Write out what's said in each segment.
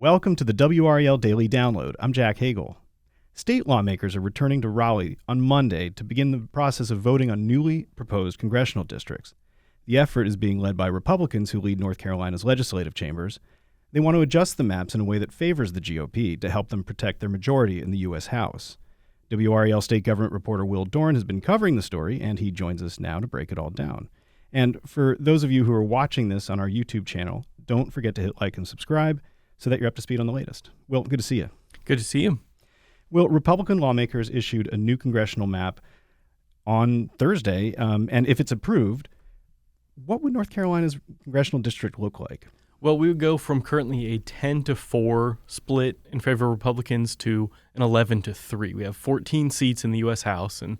Welcome to the WRAL Daily Download. I'm Jack Hagel. State lawmakers are returning to Raleigh on Monday to begin the process of voting on newly proposed congressional districts. The effort is being led by Republicans who lead North Carolina's legislative chambers. They want to adjust the maps in a way that favors the GOP to help them protect their majority in the U.S. House. WRAL state government reporter Will Doran has been covering the story, and he joins us now to break it all down. And for those of you who are watching this on our YouTube channel, don't forget to hit like and subscribe so that you're up to speed on the latest. Will, good to see you. Good to see you. Will, Republican lawmakers issued a new congressional map on Thursday, and if it's approved, what would North Carolina's congressional district look like? Well, we would go from currently a 10-4 split in favor of Republicans to an 11-3. We have 14 seats in the U.S. House, and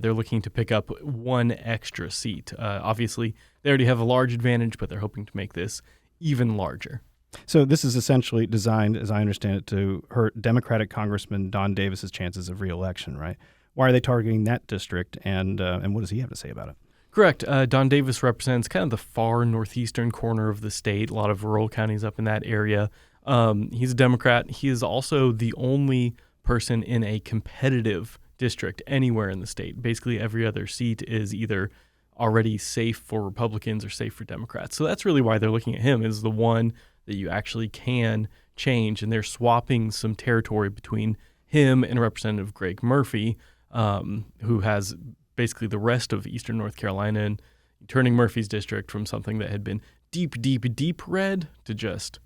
they're looking to pick up one extra seat. Obviously, they already have a large advantage, but they're hoping to make this even larger. So this is essentially designed, as I understand it, to hurt Democratic Congressman Don Davis's chances of re-election, right? Why are they targeting that district, and what does he have to say about it? Correct. Don Davis represents kind of the far northeastern corner of the state, a lot of rural counties up in that area. He's a Democrat. He is also the only person in a competitive district anywhere in the state. Basically, every other seat is either already safe for Republicans or safe for Democrats. So that's really why they're looking at him as the one that you actually can change, and they're swapping some territory between him and Representative Greg Murphy, who has basically the rest of eastern North Carolina, and turning Murphy's district from something that had been deep red to just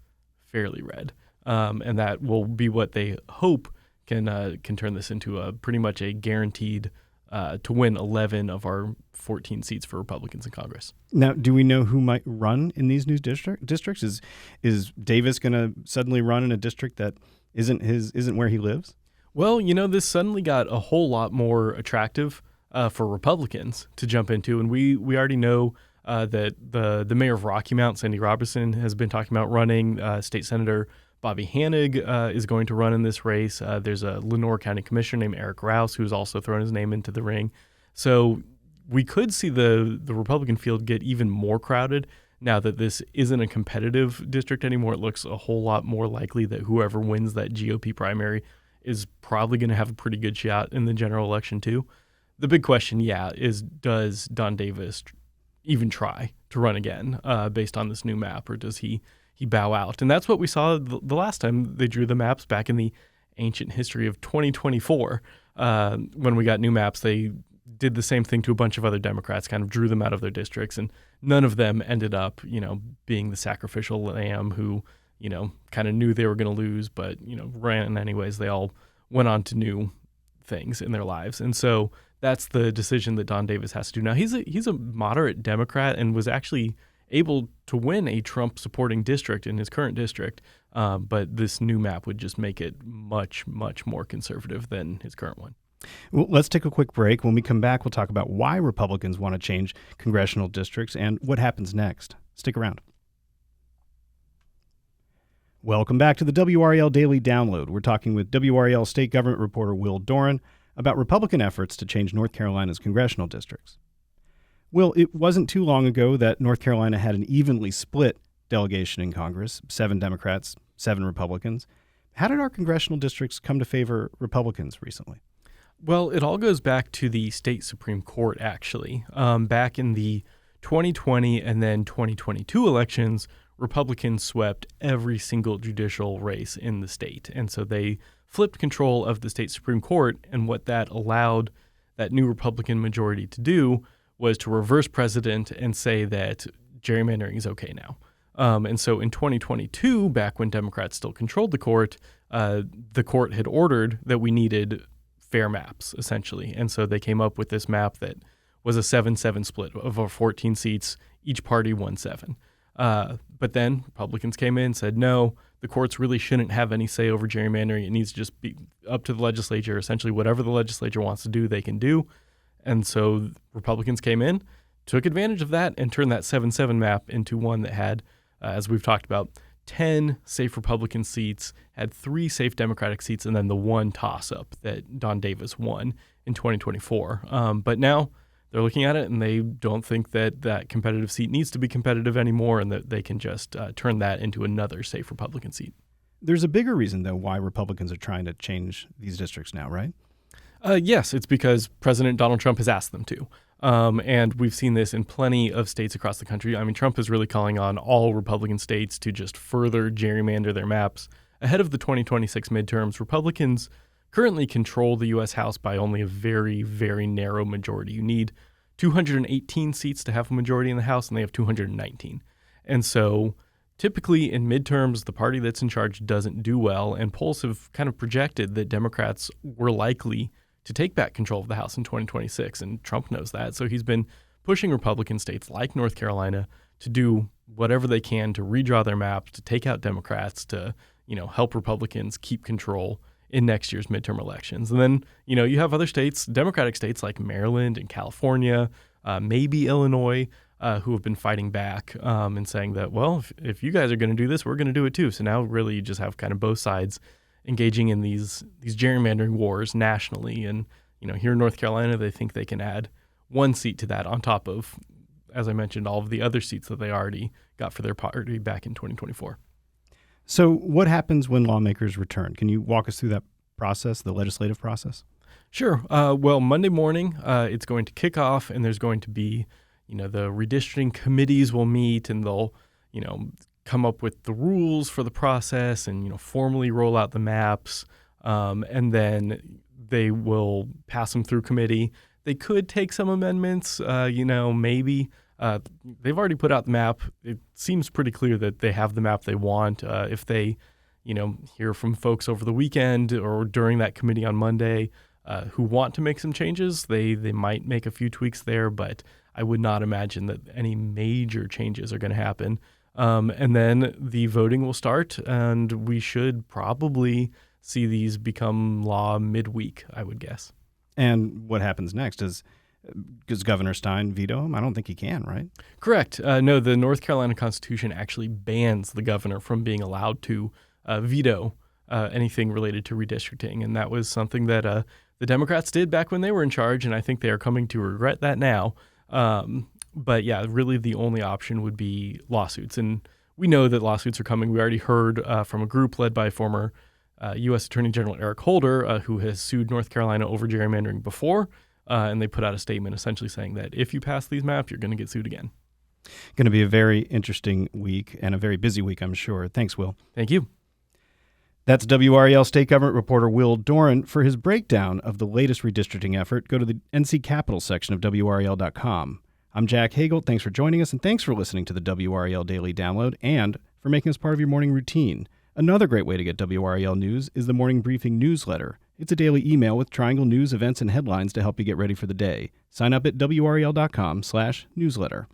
fairly red. And that will be what they hope can turn this into a pretty much a guaranteed to win 11 of our 14 seats for Republicans in Congress. Now, do we know who might run in these new districts? Is Davis going to suddenly run in a district that isn't where he lives? Well, this suddenly got a whole lot more attractive for Republicans to jump into, and we already know that the mayor of Rocky Mount, Cindy Robertson, has been talking about running. State Senator Bobby Hanig is going to run in this race. There's a Lenoir County Commissioner named Eric Rouse who's also thrown his name into the ring. So we could see the Republican field get even more crowded now that this isn't a competitive district anymore. It looks a whole lot more likely that whoever wins that GOP primary is probably going to have a pretty good shot in the general election too. The big question, is does Don Davis even try to run again based on this new map, or does he bow out? And that's what we saw the last time they drew the maps back in the ancient history of 2024. When we got new maps, they did the same thing to a bunch of other Democrats, kind of drew them out of their districts, and none of them ended up, being the sacrificial lamb who, kind of knew they were going to lose, but, ran anyways. They all went on to new things in their lives. And so that's the decision that Don Davis has to do now. He's a moderate Democrat and was actually able to win a Trump-supporting district in his current district, but this new map would just make it much, much more conservative than his current one. Well, let's take a quick break. When we come back, we'll talk about why Republicans want to change congressional districts and what happens next. Stick around. Welcome back to the WRAL Daily Download. We're talking with WRAL state government reporter Will Doran about Republican efforts to change North Carolina's congressional districts. Will, it wasn't too long ago that North Carolina had an evenly split delegation in Congress, 7 Democrats, 7 Republicans. How did our congressional districts come to favor Republicans recently? Well, it all goes back to the state Supreme Court, actually. Back in the 2020 and then 2022 elections, Republicans swept every single judicial race in the state. And so they flipped control of the state Supreme Court, and what that allowed that new Republican majority to do was to reverse precedent and say that gerrymandering is okay now. And so in 2022, back when Democrats still controlled the court had ordered that we needed fair maps, essentially. And so they came up with this map that was a 7-7 split of our 14 seats. Each party won 7. But then Republicans came in and said, no, the courts really shouldn't have any say over gerrymandering. It needs to just be up to the legislature. Essentially, whatever the legislature wants to do, they can do. And so Republicans came in, took advantage of that, and turned that 7-7 map into one that had, as we've talked about, 10 safe Republican seats, had 3 safe Democratic seats, and then the one toss-up that Don Davis won in 2024. But now they're looking at it, and they don't think that that competitive seat needs to be competitive anymore, and that they can just turn that into another safe Republican seat. There's a bigger reason, though, why Republicans are trying to change these districts now, right? Yes, it's because President Donald Trump has asked them to. And we've seen this in plenty of states across the country. I mean, Trump is really calling on all Republican states to just further gerrymander their maps. Ahead of the 2026 midterms, Republicans currently control the U.S. House by only a very, very narrow majority. You need 218 seats to have a majority in the House, and they have 219. And so typically in midterms, the party that's in charge doesn't do well, and polls have kind of projected that Democrats were likely to take back control of the House in 2026, and Trump knows that. So he's been pushing Republican states like North Carolina to do whatever they can to redraw their maps, to take out Democrats, to help Republicans keep control in next year's midterm elections. And then, you have other states, Democratic states like Maryland and California, maybe Illinois, who have been fighting back and saying that, well, if you guys are going to do this, we're going to do it too. So now really you just have kind of both sides engaging in these gerrymandering wars nationally. And, here in North Carolina, they think they can add one seat to that on top of, as I mentioned, all of the other seats that they already got for their party back in 2024. So what happens when lawmakers return? Can you walk us through that process, the legislative process? Sure. Well, Monday morning, it's going to kick off, and there's going to be, the redistricting committees will meet, and they'll, come up with the rules for the process and, formally roll out the maps. And then they will pass them through committee. They could take some amendments, maybe. They've already put out the map. It seems pretty clear that they have the map they want. If they, hear from folks over the weekend or during that committee on Monday who want to make some changes, they might make a few tweaks there, but I would not imagine that any major changes are going to happen. And then the voting will start, and we should probably see these become law midweek, I would guess. And what happens next? Does Governor Stein veto him? I don't think he can, right? Correct. No, the North Carolina Constitution actually bans the governor from being allowed to veto anything related to redistricting. And that was something that the Democrats did back when they were in charge, and I think they are coming to regret that now. But yeah, really the only option would be lawsuits. And we know that lawsuits are coming. We already heard from a group led by former U.S. Attorney General Eric Holder, who has sued North Carolina over gerrymandering before. And they put out a statement essentially saying that if you pass these maps, you're going to get sued again. Going to be a very interesting week and a very busy week, I'm sure. Thanks, Will. Thank you. That's WRAL State Government reporter Will Doran. For his breakdown of the latest redistricting effort, go to the NC Capital section of WRAL.com. I'm Jack Hagel. Thanks for joining us, and thanks for listening to the WRAL Daily Download and for making us part of your morning routine. Another great way to get WRAL news is the Morning Briefing newsletter. It's a daily email with Triangle news, events, and headlines to help you get ready for the day. Sign up at WRAL.com/newsletter.